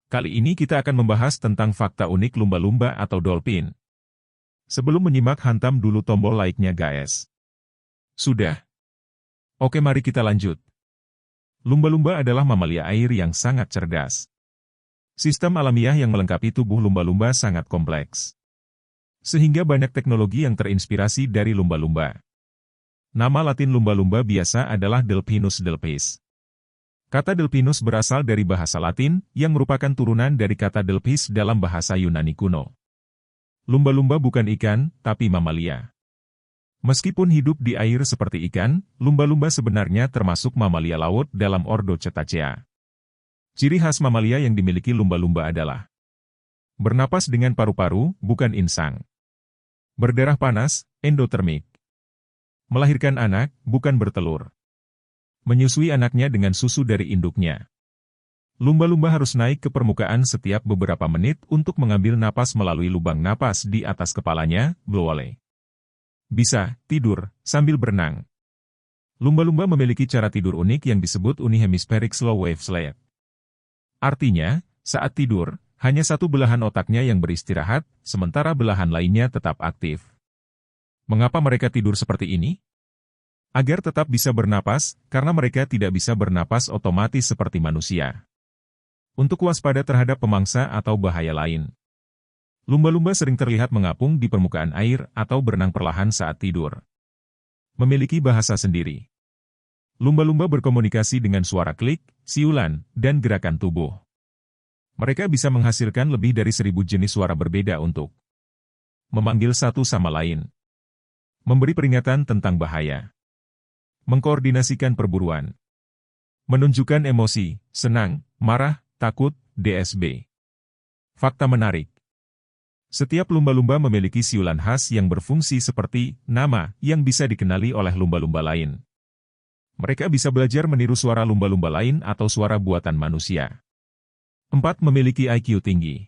Kali ini kita akan membahas tentang fakta unik lumba-lumba atau dolphin. Sebelum menyimak, hantam dulu tombol like-nya guys. Sudah? Oke, mari kita lanjut. Lumba-lumba adalah mamalia air yang sangat cerdas. Sistem alamiah yang melengkapi tubuh lumba-lumba sangat kompleks. Sehingga banyak teknologi yang terinspirasi dari lumba-lumba. Nama latin lumba-lumba biasa adalah Delphinus delphis. Kata Delphinus berasal dari bahasa Latin, yang merupakan turunan dari kata Delphis dalam bahasa Yunani kuno. Lumba-lumba bukan ikan, tapi mamalia. Meskipun hidup di air seperti ikan, lumba-lumba sebenarnya termasuk mamalia laut dalam ordo Cetacea. Ciri khas mamalia yang dimiliki lumba-lumba adalah bernapas dengan paru-paru, bukan insang. Berdarah panas, endotermik. Melahirkan anak, bukan bertelur. Menyusui anaknya dengan susu dari induknya. Lumba-lumba harus naik ke permukaan setiap beberapa menit untuk mengambil napas melalui lubang napas di atas kepalanya, blowhole. Bisa tidur sambil berenang. Lumba-lumba memiliki cara tidur unik yang disebut unihemispheric slow wave sleep. Artinya, saat tidur, hanya satu belahan otaknya yang beristirahat, sementara belahan lainnya tetap aktif. Mengapa mereka tidur seperti ini? Agar tetap bisa bernapas, karena mereka tidak bisa bernapas otomatis seperti manusia. Untuk waspada terhadap pemangsa atau bahaya lain. Lumba-lumba sering terlihat mengapung di permukaan air atau berenang perlahan saat tidur. Memiliki bahasa sendiri. Lumba-lumba berkomunikasi dengan suara klik, siulan, dan gerakan tubuh. Mereka bisa menghasilkan lebih dari 1000 jenis suara berbeda untuk memanggil satu sama lain. Memberi peringatan tentang bahaya. Mengkoordinasikan perburuan. Menunjukkan emosi, senang, marah, takut, DSB. Fakta menarik. Setiap lumba-lumba memiliki siulan khas yang berfungsi seperti nama yang bisa dikenali oleh lumba-lumba lain. Mereka bisa belajar meniru suara lumba-lumba lain atau suara buatan manusia. 4. Memiliki IQ tinggi.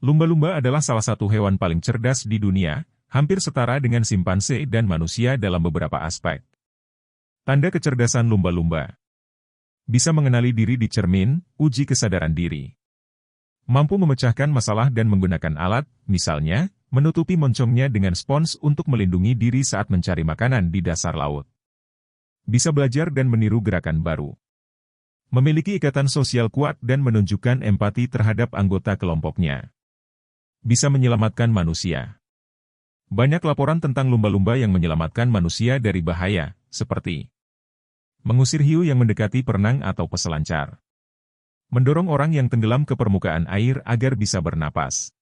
Lumba-lumba adalah salah satu hewan paling cerdas di dunia, hampir setara dengan simpanse dan manusia dalam beberapa aspek. Tanda kecerdasan lumba-lumba. Bisa mengenali diri di cermin, uji kesadaran diri. Mampu memecahkan masalah dan menggunakan alat, misalnya, menutupi moncongnya dengan spons untuk melindungi diri saat mencari makanan di dasar laut. Bisa belajar dan meniru gerakan baru. Memiliki ikatan sosial kuat dan menunjukkan empati terhadap anggota kelompoknya. Bisa menyelamatkan manusia. Banyak laporan tentang lumba-lumba yang menyelamatkan manusia dari bahaya, seperti mengusir hiu yang mendekati perenang atau peselancar. Mendorong orang yang tenggelam ke permukaan air agar bisa bernapas.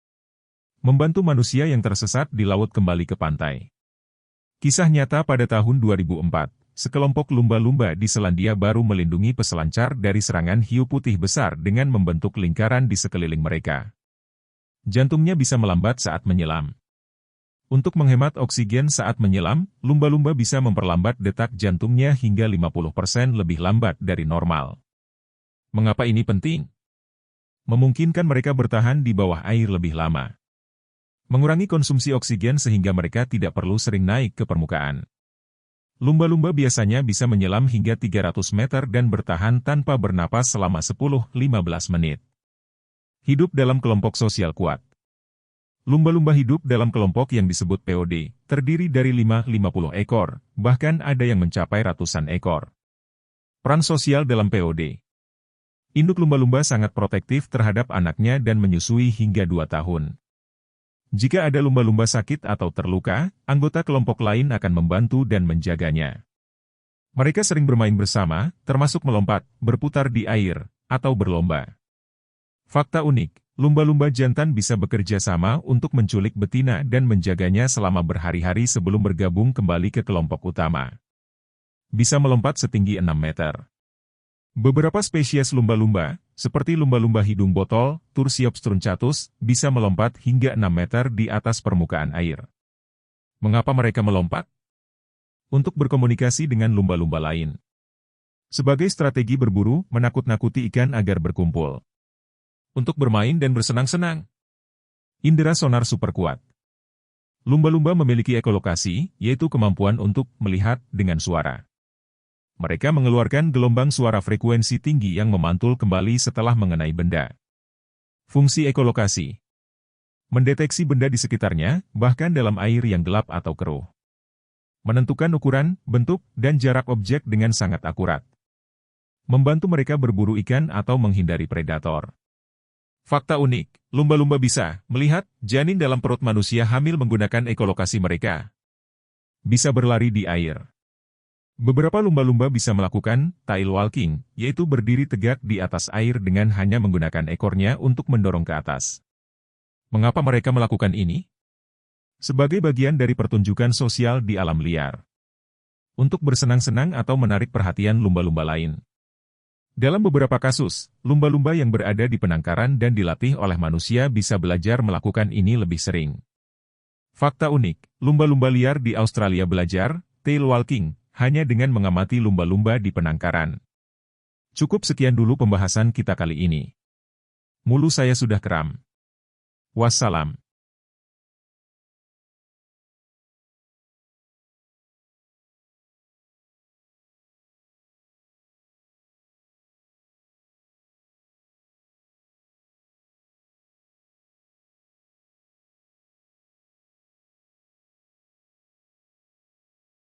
Membantu manusia yang tersesat di laut kembali ke pantai. Kisah nyata pada tahun 2004, sekelompok lumba-lumba di Selandia Baru melindungi peselancar dari serangan hiu putih besar dengan membentuk lingkaran di sekeliling mereka. Jantungnya bisa melambat saat menyelam. Untuk menghemat oksigen saat menyelam, lumba-lumba bisa memperlambat detak jantungnya hingga 50% lebih lambat dari normal. Mengapa ini penting? Memungkinkan mereka bertahan di bawah air lebih lama. Mengurangi konsumsi oksigen sehingga mereka tidak perlu sering naik ke permukaan. Lumba-lumba biasanya bisa menyelam hingga 300 meter dan bertahan tanpa bernapas selama 10-15 menit. Hidup dalam kelompok sosial kuat. Lumba-lumba hidup dalam kelompok yang disebut POD, terdiri dari 5-50 ekor, bahkan ada yang mencapai ratusan ekor. Peran sosial dalam POD. Induk lumba-lumba sangat protektif terhadap anaknya dan menyusui hingga 2 tahun. Jika ada lumba-lumba sakit atau terluka, anggota kelompok lain akan membantu dan menjaganya. Mereka sering bermain bersama, termasuk melompat, berputar di air, atau berlomba. Fakta unik. Lumba-lumba jantan bisa bekerja sama untuk menculik betina dan menjaganya selama berhari-hari sebelum bergabung kembali ke kelompok utama. Bisa melompat setinggi 6 meter. Beberapa spesies lumba-lumba, seperti lumba-lumba hidung botol, Tursiops truncatus, bisa melompat hingga 6 meter di atas permukaan air. Mengapa mereka melompat? Untuk berkomunikasi dengan lumba-lumba lain. Sebagai strategi berburu, menakut-nakuti ikan agar berkumpul. Untuk bermain dan bersenang-senang. Indera sonar super kuat. Lumba-lumba memiliki ekolokasi, yaitu kemampuan untuk melihat dengan suara. Mereka mengeluarkan gelombang suara frekuensi tinggi yang memantul kembali setelah mengenai benda. Fungsi ekolokasi. Mendeteksi benda di sekitarnya, bahkan dalam air yang gelap atau keruh. Menentukan ukuran, bentuk, dan jarak objek dengan sangat akurat. Membantu mereka berburu ikan atau menghindari predator. Fakta unik, lumba-lumba bisa melihat janin dalam perut manusia hamil menggunakan ekolokasi mereka. Bisa berlari di air. Beberapa lumba-lumba bisa melakukan tail walking, yaitu berdiri tegak di atas air dengan hanya menggunakan ekornya untuk mendorong ke atas. Mengapa mereka melakukan ini? Sebagai bagian dari pertunjukan sosial di alam liar. Untuk bersenang-senang atau menarik perhatian lumba-lumba lain. Dalam beberapa kasus, lumba-lumba yang berada di penangkaran dan dilatih oleh manusia bisa belajar melakukan ini lebih sering. Fakta unik, lumba-lumba liar di Australia belajar tail walking hanya dengan mengamati lumba-lumba di penangkaran. Cukup sekian dulu pembahasan kita kali ini. Mulu saya sudah kram. Wassalam.